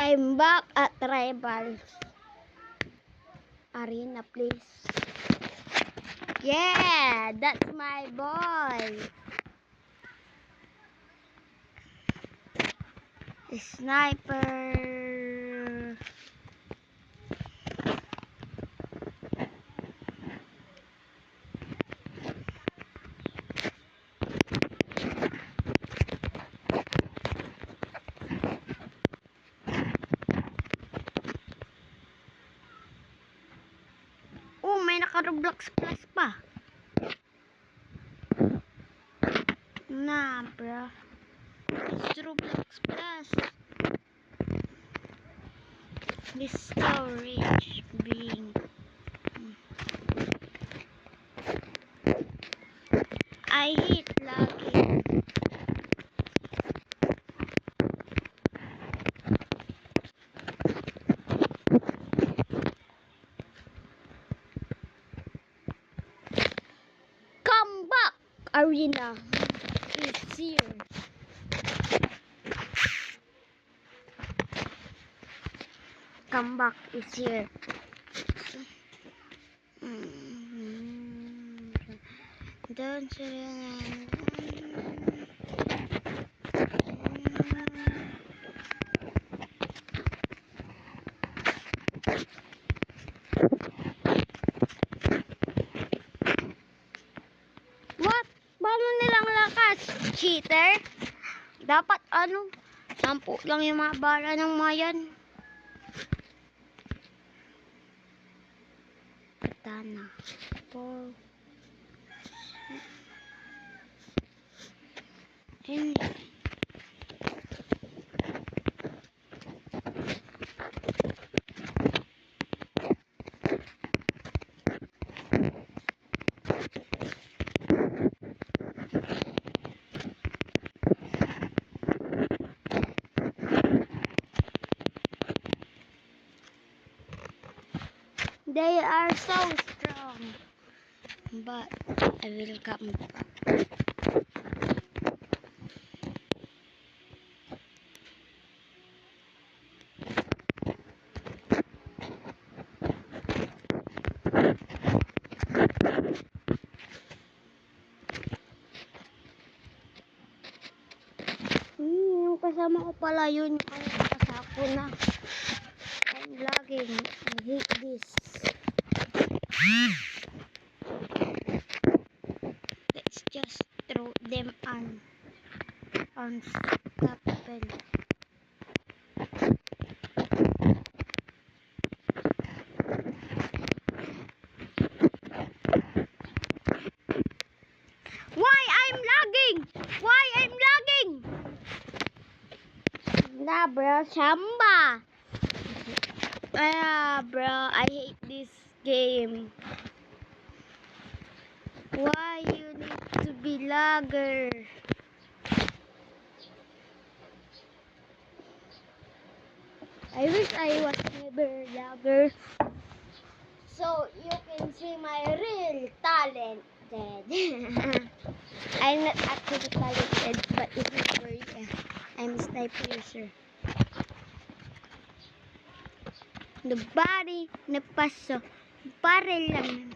I'm back at Rivals Arena, please. Yeah, that's my boy. Sniper. Oh, may naka-Roblox Plus pa. Nah, bro. It's Roblox Plus. This storage being. I hate lagging. Come back, Arena is here. Come back is here. Don't What? Paano nilang lakas? Cheater? Dapat 10 lang yung mga bala ng mayan. Katana. 4. They are so strong. But I will come back. Yung kasama ko pala yun. Yung kasako na. I'm lagging. I hate this. Let's just throw them unstoppable. Why I'm lagging? Why I'm lagging? Nah, bro, Samba. Bro, I hate this game. Why you need to be lagger? I wish I was never lagger, so you can see my real talent. I'm not actually talented, but it's not very. I'm a sniper user. Nobody napaso. Para lang.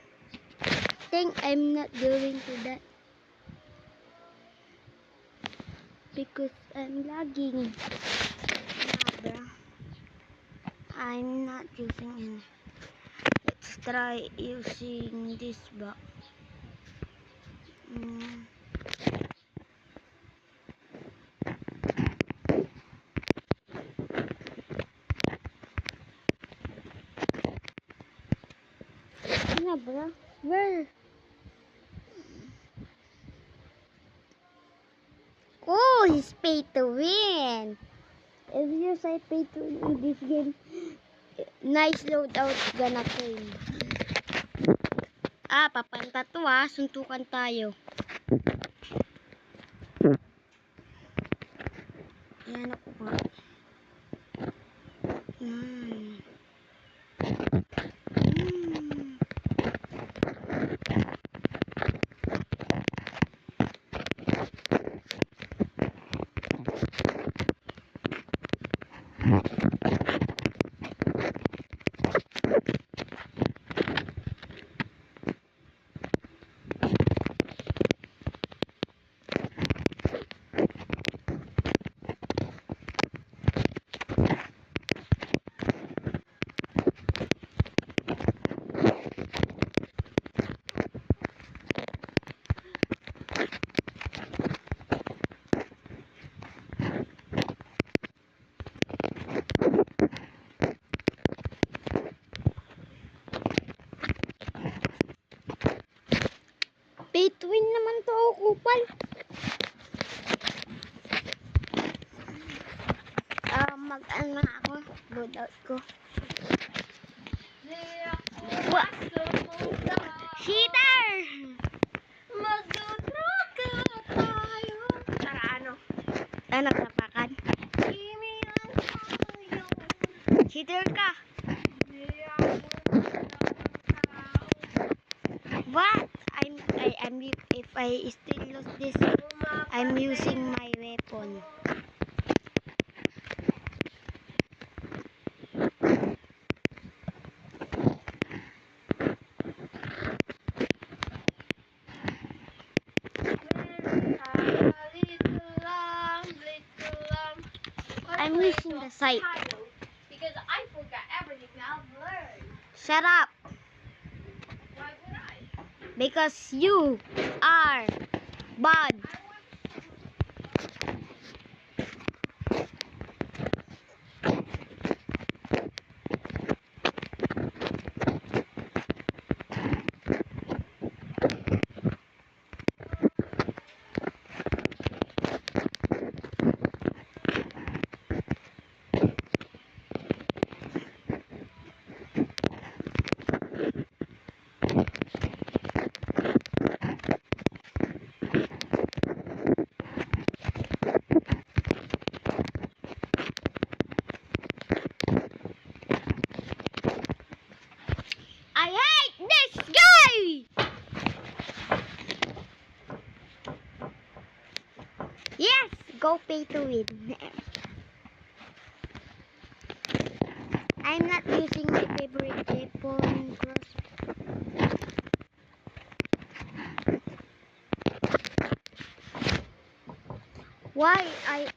Think I'm not doing to that because I'm lagging. Nah, bro. I'm not using any. Let's try using this box. Nah, bro. Where? Oh, he's pay to win. If you say pay to win in this game, nice loadout gonna came. Papanta to suntukan tayo. Yan ako nga. kupal. Mag-ano na ako. Load out ko. What? Cheater! Magdudraga tayo. Tara, ano? Ano, tapakan? Kimi ang tayo. Cheater ka. Di ako tao. What? If I still lose this, I'm using my weapon. I'm using the site. Because I forgot everything I've learned. Shut up. Why would I? Because you are bad. I hate this guy! Yes! Go pay to win. I'm not using my favorite weapon, cross. Why I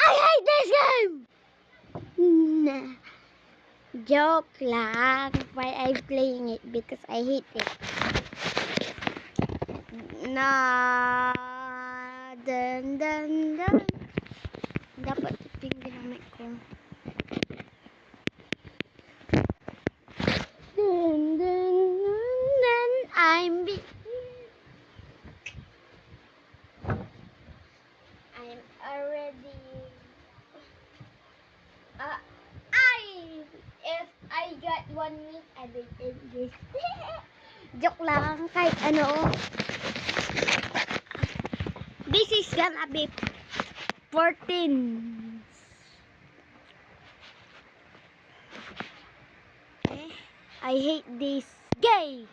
hate this game! Nah. Joke lang. Why I'm playing it because I hate it. Na dan. Dapat ito yung ginamit ko. Dun. I'm already if I got 1 week, I will end this. Joke lang, kahit ano. This is gonna be 14. I hate this game.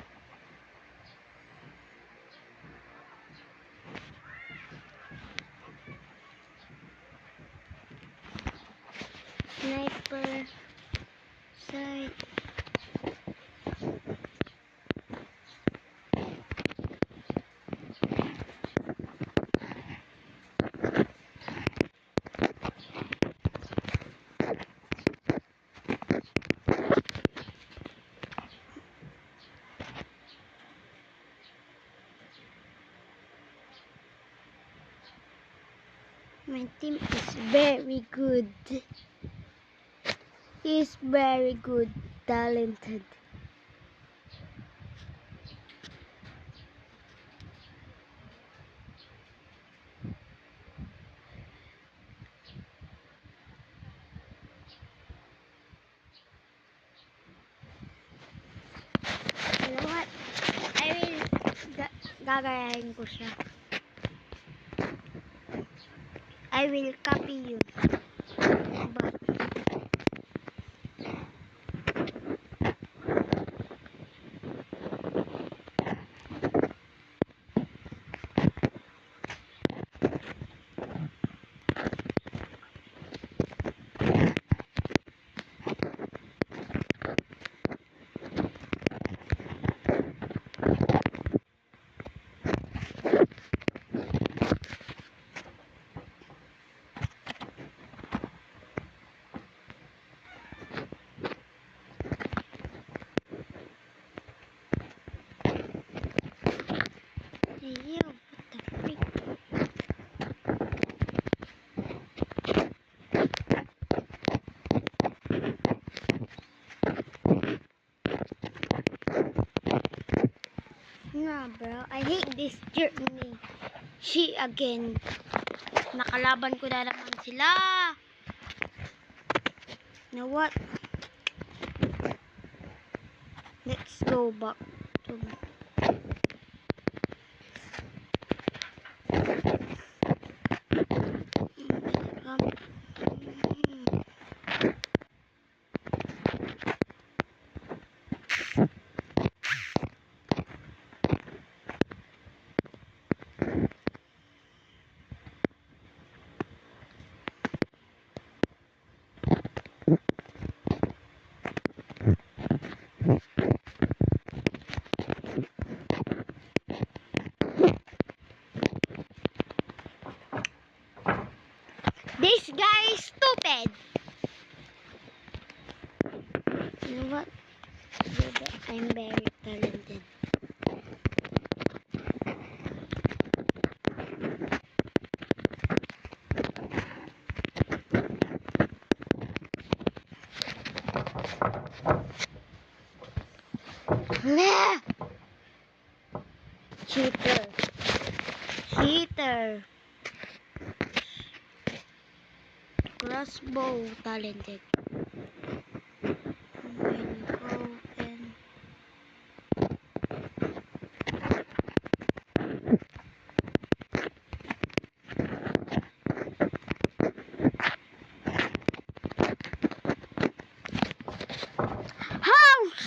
Sniper sight. My team is very good. He's very good, talented. You know what? I will gagayahin ko siya. I will copy you. But bro. I hate this journey. She again. Nakalaban ko na naman sila. You know what? Let's go back to this guy is stupid. You know what? I'm very talented. Nah! Cheater. Cheater. Crossbow talented. When you go and house.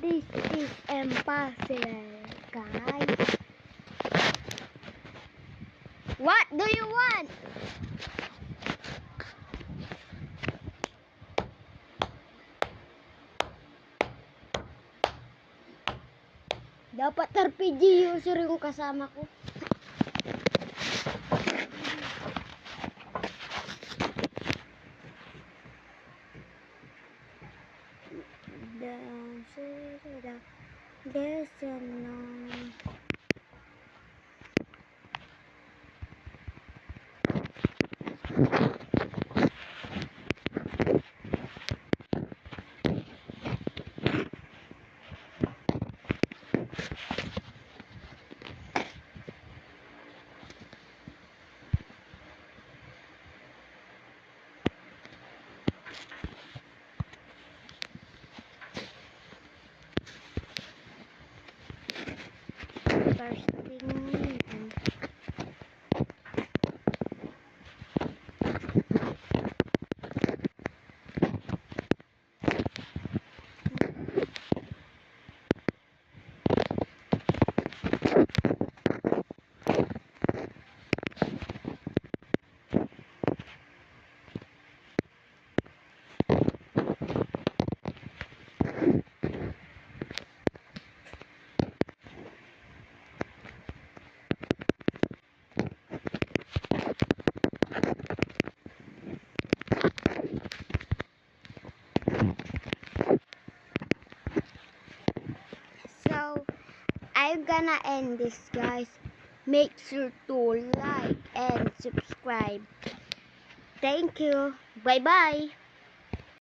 This is impossible, guys. What do you want? Dapat RPG user yung kasama ko. There's no. First thing. So, I'm gonna end this, guys. Make sure to like and subscribe. Thank you. Bye-bye.